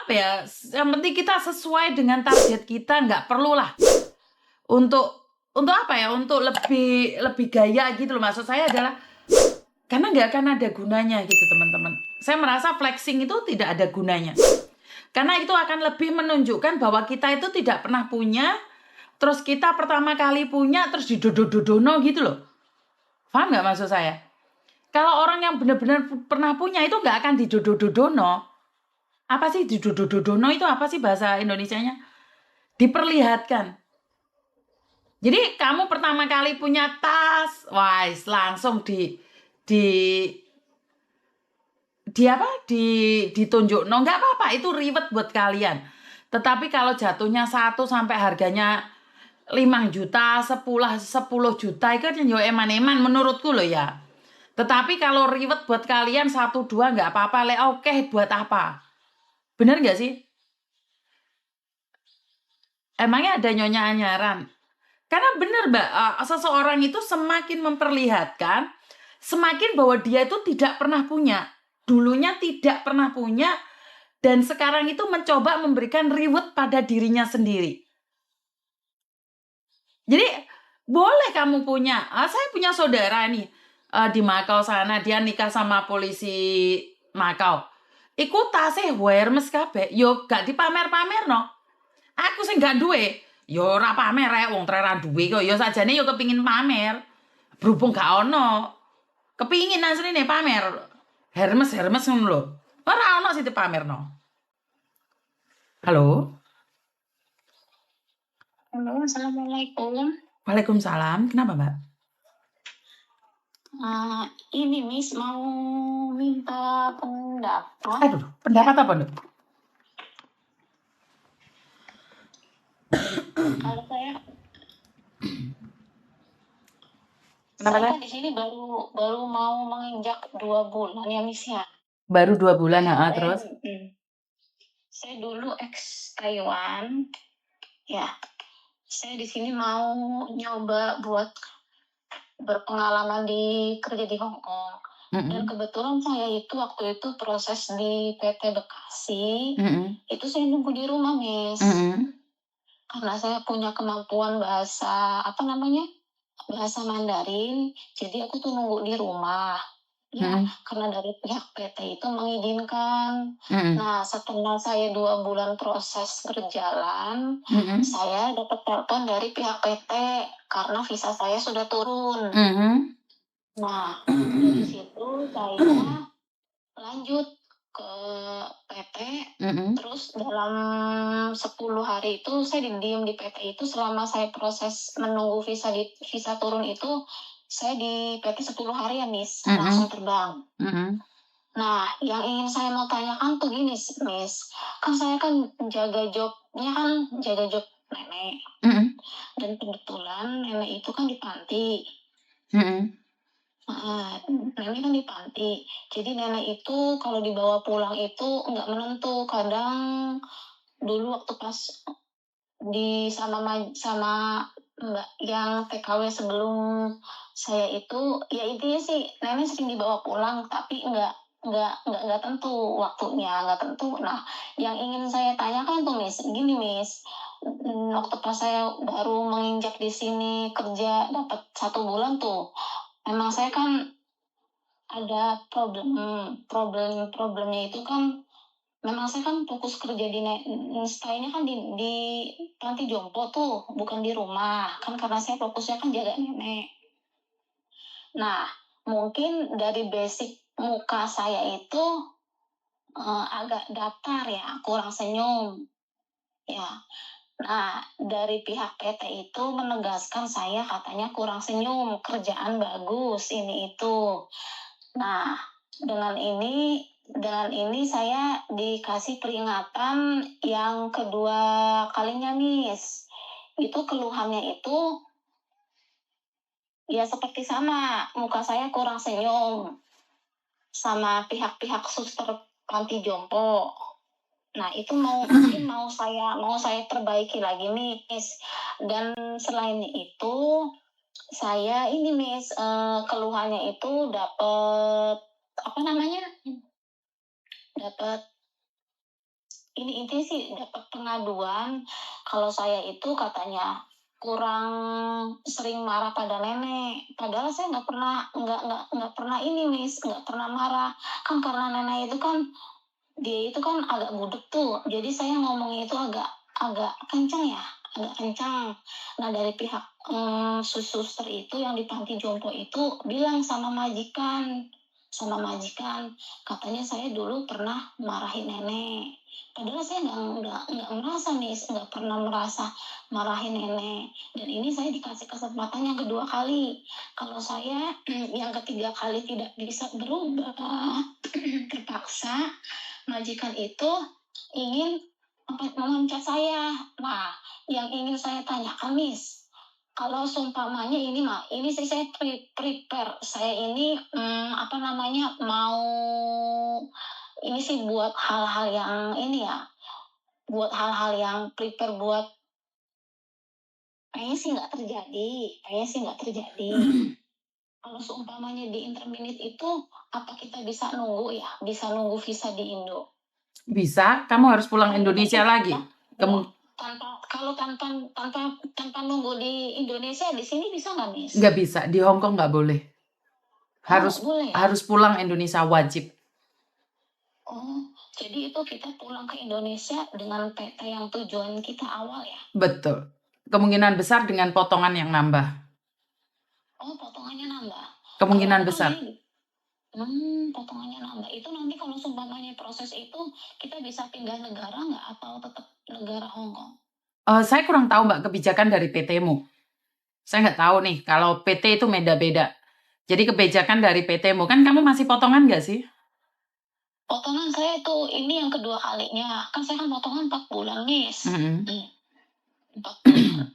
apa ya, yang penting kita sesuai dengan target kita, nggak perlulah untuk apa ya, untuk lebih gaya gitu loh. Maksud saya adalah karena nggak akan ada gunanya gitu teman-teman. Saya merasa flexing itu tidak ada gunanya. Karena itu akan lebih menunjukkan bahwa kita itu tidak pernah punya, terus kita pertama kali punya, terus didodo-dodono gitu loh. Paham nggak maksud saya? Kalau orang yang benar-benar pernah punya itu nggak akan didodo-dodono. Apa sih didodo-dodono itu apa sih bahasa Indonesianya? Diperlihatkan. Jadi kamu pertama kali punya tas, wais langsung di apa? Ditunjuk. No, nggak apa-apa, itu ribet buat kalian. Tetapi kalau jatuhnya 1 sampai harganya 5 juta, 10 juta itu kan yo eman-eman menurutku loh ya. Tetapi kalau ribet buat kalian 1 2 nggak apa-apa, le oke buat apa? Bener nggak sih? Emangnya ada nyonya anyaran? Karena bener Mbak, seseorang itu semakin memperlihatkan, semakin bahwa dia itu tidak pernah punya. Dulunya tidak pernah punya, dan sekarang itu mencoba memberikan reward pada dirinya sendiri. Jadi boleh kamu punya, saya punya saudara nih di Makau sana, dia nikah sama polisi Makau. Iku tasih Hermes kabeh, yo gak dipamer-pamer no. Aku sing gak duwe, yo ora pamer rek, wong trera duwe kok. Yo sajane yo kepingin pamer. Berhubung gak ono, kepingin asline pamer. Hermes ngono lho. Ora ono sing dipamerno. Halo? Halo, assalamualaikum. Waalaikumsalam. Kenapa, Mbak? Ini Miss mau minta pendapat. Aduh, pendapat apa, Mbak? Kalau saya, Kenapa, saya Mbak? kan di sini baru mau menginjak 2 bulan ya Miss ya. Baru 2 bulan, terus? Saya dulu ex Taiwan, ya. Saya di sini mau nyoba buat berpengalaman kerja di Hong Kong. Dan kebetulan saya itu waktu itu proses di PT Bekasi, itu saya nunggu di rumah, Miss. Karena saya punya kemampuan bahasa Mandarin, jadi aku tuh nunggu di rumah. Ya, karena dari pihak PT itu mengizinkan. Nah, setelah saya 2 bulan proses berjalan, saya dapat telepon dari pihak PT karena visa saya sudah turun. Nah, dari situ saya lanjut ke PT, terus dalam 10 hari itu saya diem di PT itu selama saya proses menunggu visa turun itu, saya di PT 10 hari ya Miss, langsung terbang. Nah, yang ingin saya mau tanyakan tuh gini Miss, kan saya kan jaga job nenek, dan kebetulan nenek itu kan di panti. Nenek kan di panti, jadi nenek itu kalau dibawa pulang itu nggak menentu. Kadang dulu waktu pas sama Mbak yang TKW sebelum saya itu, ya intinya sih nenek sering dibawa pulang, tapi nggak tentu waktunya, nggak tentu. Nah, yang ingin saya tanyakan tuh Miss, gini Miss, waktu pas saya baru menginjak di sini kerja dapat 1 bulan tuh, memang saya kan ada problemnya itu kan, memang saya kan fokus kerja stay-nya kan di panti jompo tuh, bukan di rumah kan, karena saya fokusnya kan jaga nenek. Nah, mungkin dari basic muka saya itu agak datar ya, kurang senyum ya. Nah, dari pihak PT itu menegaskan saya katanya kurang senyum, kerjaan bagus, ini itu. Nah, dengan ini saya dikasih peringatan yang kedua kalinya, Miss. Itu keluhannya itu ya seperti sama, muka saya kurang senyum sama pihak-pihak suster panti jompo. Nah, itu mungkin mau saya perbaiki lagi, Miss. Dan selain itu, saya ini Miss, keluhannya itu dapat ini intinya sih dapat pengaduan kalau saya itu katanya kurang sering marah pada nenek. Padahal saya nggak pernah ini, Miss, nggak pernah marah. Kan karena nenek itu kan dia itu kan agak budek tuh. Jadi saya ngomongnya itu agak agak kencang ya, agak kencang. Nah, dari pihak suster itu yang di panti jompo itu bilang sama majikan, katanya saya dulu pernah marahin nenek. Padahal saya nggak merasa nih, nggak pernah merasa marahin nenek. Dan ini saya dikasih kesempatan yang kedua kali. Kalau saya yang ketiga kali tidak bisa berubah, terpaksa majikan itu ingin memecat saya. Nah, yang ingin saya tanyakan, Miss, kalau seumpamanya ini sih saya prepare. Saya ini mau ini sih buat hal-hal yang ini ya, buat hal-hal yang prepare buat kayaknya sih nggak terjadi. Kalau seumpamanya di interminute itu, apa kita bisa nunggu visa di Indo? Bisa, kamu harus pulang Indonesia lagi. Tanpa nunggu di Indonesia, di sini bisa nggak, Miss? Nggak bisa, di Hong Kong nggak boleh. Harus pulang Indonesia wajib. Oh, jadi itu kita pulang ke Indonesia dengan PT yang tujuan kita awal ya? Betul. Kemungkinan besar dengan potongan yang nambah. Oh, potongannya nambah. Kemungkinan besar. Potongannya nambah. Itu nanti kalau seumpamanya proses itu kita bisa pindah negara nggak atau tetap negara Hong Kong? Saya kurang tahu Mbak kebijakan dari PT-mu. Saya nggak tahu nih kalau PT itu beda-beda. Jadi kebijakan dari PT-mu kan kamu masih potongan nggak sih? Potongan saya itu ini yang kedua kalinya. Kan saya kan potongan 4 bulan, Miss. 4 bulan.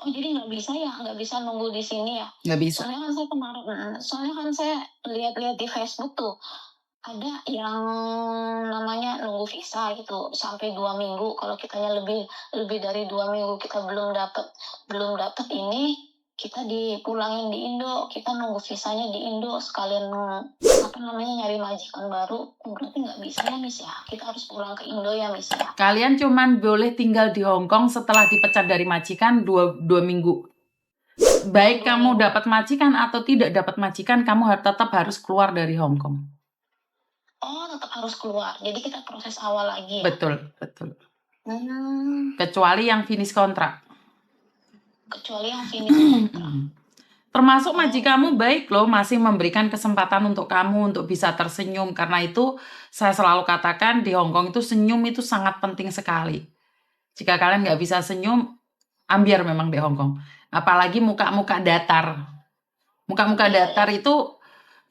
Oh, jadi nggak bisa nunggu di sini ya? Nggak bisa. Soalnya kan saya lihat-lihat di Facebook tuh, ada yang namanya nunggu visa gitu sampai 2 minggu. Kalau kitanya lebih dari 2 minggu kita belum dapat ini, kita dipulangin di Indo. Kita nunggu visanya di Indo sekalian nyari majikan baru. Berarti nggak bisa ya, Miss ya? Kita harus pulang ke Indo ya, Miss ya? Kalian cuman boleh tinggal di Hong Kong setelah dipecat dari majikan 2 minggu. Baik kamu dapat majikan atau tidak dapat majikan, kamu tetap harus keluar dari Hong Kong. Oh, tetap harus keluar. Jadi kita proses awal lagi ya? Betul. Kecuali yang finish kontrak. Termasuk majikanmu baik loh, masih memberikan kesempatan untuk kamu untuk bisa tersenyum. Karena itu saya selalu katakan di Hong Kong itu senyum itu sangat penting sekali. Jika kalian nggak bisa senyum, ambiar memang di Hong Kong. Apalagi muka-muka datar. Muka-muka datar itu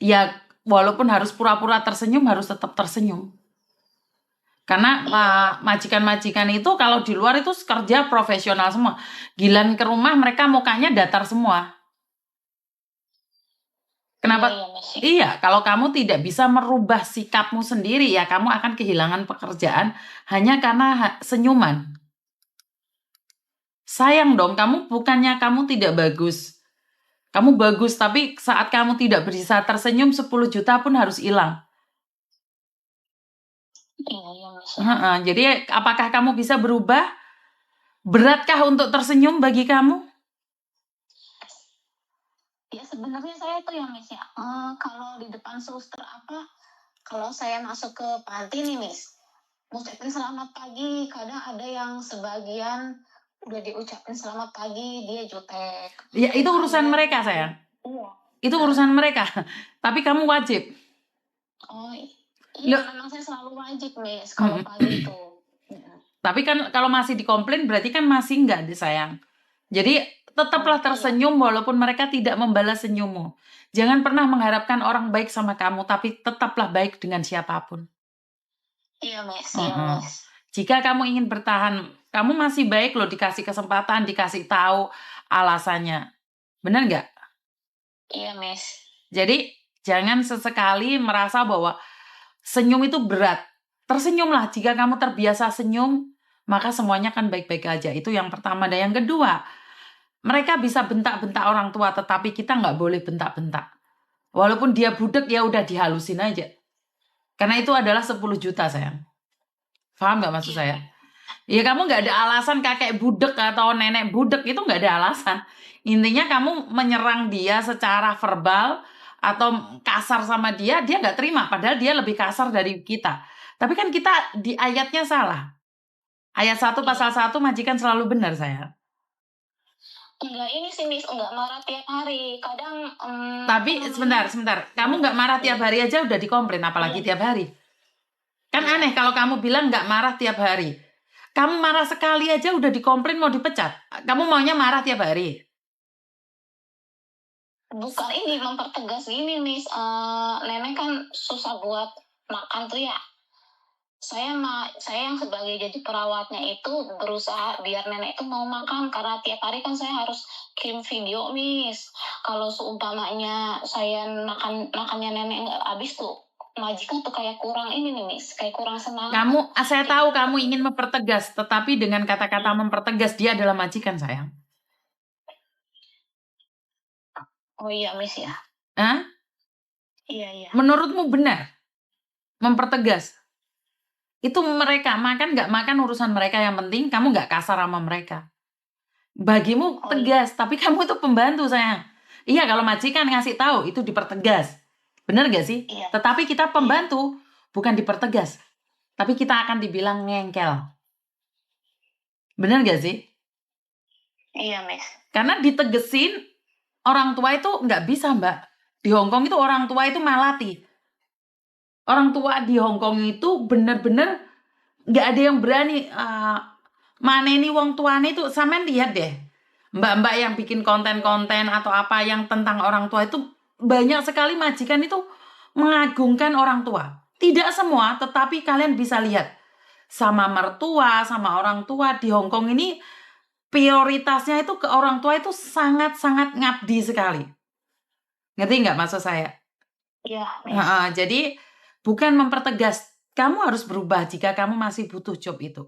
ya walaupun harus pura-pura tersenyum, harus tetap tersenyum. Karena majikan-majikan itu kalau di luar itu kerja profesional semua. Gilan ke rumah mereka mukanya datar semua. Kenapa? Iya, kalau kamu tidak bisa merubah sikapmu sendiri ya kamu akan kehilangan pekerjaan hanya karena senyuman. Sayang dong, bukannya kamu tidak bagus. Kamu bagus, tapi saat kamu tidak bisa tersenyum 10 juta pun harus hilang. Jadi apakah kamu bisa berubah? Beratkah untuk tersenyum bagi kamu? Ya sebenarnya saya tuh yang Miss ya, kalau di depan suster kalau saya masuk ke panti nih Miss, ngucapin selamat pagi, kadang ada yang sebagian udah diucapin selamat pagi dia jutek. Ya itu urusan mereka sayang. Iya. Itu urusan mereka. Tapi kamu wajib. Oh iya, memang saya selalu wajib Miss kalau pagi itu. Tapi kan kalau masih dikomplain berarti kan masih enggak sayang. Jadi tetaplah tersenyum walaupun mereka tidak membalas senyummu. Jangan pernah mengharapkan orang baik sama kamu, tapi tetaplah baik dengan siapapun. Iya, Miss. Iya, Miss. Jika kamu ingin bertahan, kamu masih baik loh dikasih kesempatan, dikasih tahu alasannya. Benar nggak? Iya, Miss. Jadi jangan sesekali merasa bahwa senyum itu berat. Tersenyumlah. Jika kamu terbiasa senyum, maka semuanya akan baik-baik aja. Itu yang pertama. Dan yang kedua, mereka bisa bentak-bentak orang tua, tetapi kita nggak boleh bentak-bentak. Walaupun dia budek, ya udah dihalusin aja. Karena itu adalah 10 juta, sayang. Paham nggak maksud saya? Ya kamu nggak ada alasan kakek budek atau nenek budek, itu nggak ada alasan. Intinya kamu menyerang dia secara verbal atau kasar sama dia nggak terima. Padahal dia lebih kasar dari kita. Tapi kan kita di ayatnya salah. Ayat 1 pasal 1 majikan selalu benar saya. Enggak ini sih Miss, enggak marah tiap hari. Kadang Tapi sebentar. Kamu nggak marah tiap hari aja udah dikomplain, apalagi tiap hari. Kan aneh kalau kamu bilang nggak marah tiap hari. Kamu marah sekali aja udah dikomplain mau dipecat. Kamu maunya marah tiap hari? Bukan ini mempertegas ini Miss. Nenek kan susah buat makan tuh ya. Saya yang sebagai jadi perawatnya itu berusaha biar nenek itu mau makan, karena tiap hari kan saya harus kirim video Miss. Kalau seumpamanya saya makannya nenek nggak habis tuh, majikan tuh kayak kurang ini nih Miss, kayak kurang senang. Saya tahu kamu ingin mempertegas, tetapi dengan kata-kata mempertegas dia adalah majikan sayang. Oh iya Miss ya. Hah? Iya. Menurutmu benar mempertegas? Itu mereka makan nggak makan urusan mereka, yang penting kamu nggak kasar sama mereka. Bagimu tegas, tapi kamu itu pembantu sayang. Iya, kalau majikan ngasih tahu itu dipertegas, bener gak sih? Iya. Tetapi kita pembantu bukan dipertegas, tapi kita akan dibilang ngengkel. Bener gak sih? Iya Miss. Karena ditegesin orang tua itu nggak bisa Mbak. Di Hongkong itu orang tua itu malati. Orang tua di Hongkong itu bener-bener nggak ada yang berani maneni wong tuane itu. Sampean lihat deh, mbak-mbak yang bikin konten-konten atau apa yang tentang orang tua itu banyak sekali majikan itu mengagungkan orang tua. Tidak semua, tetapi kalian bisa lihat sama mertua, sama orang tua di Hongkong ini prioritasnya itu ke orang tua itu sangat-sangat ngabdi sekali. Ngerti nggak maksud saya? Iya. Jadi bukan mempertegas, kamu harus berubah jika kamu masih butuh job itu.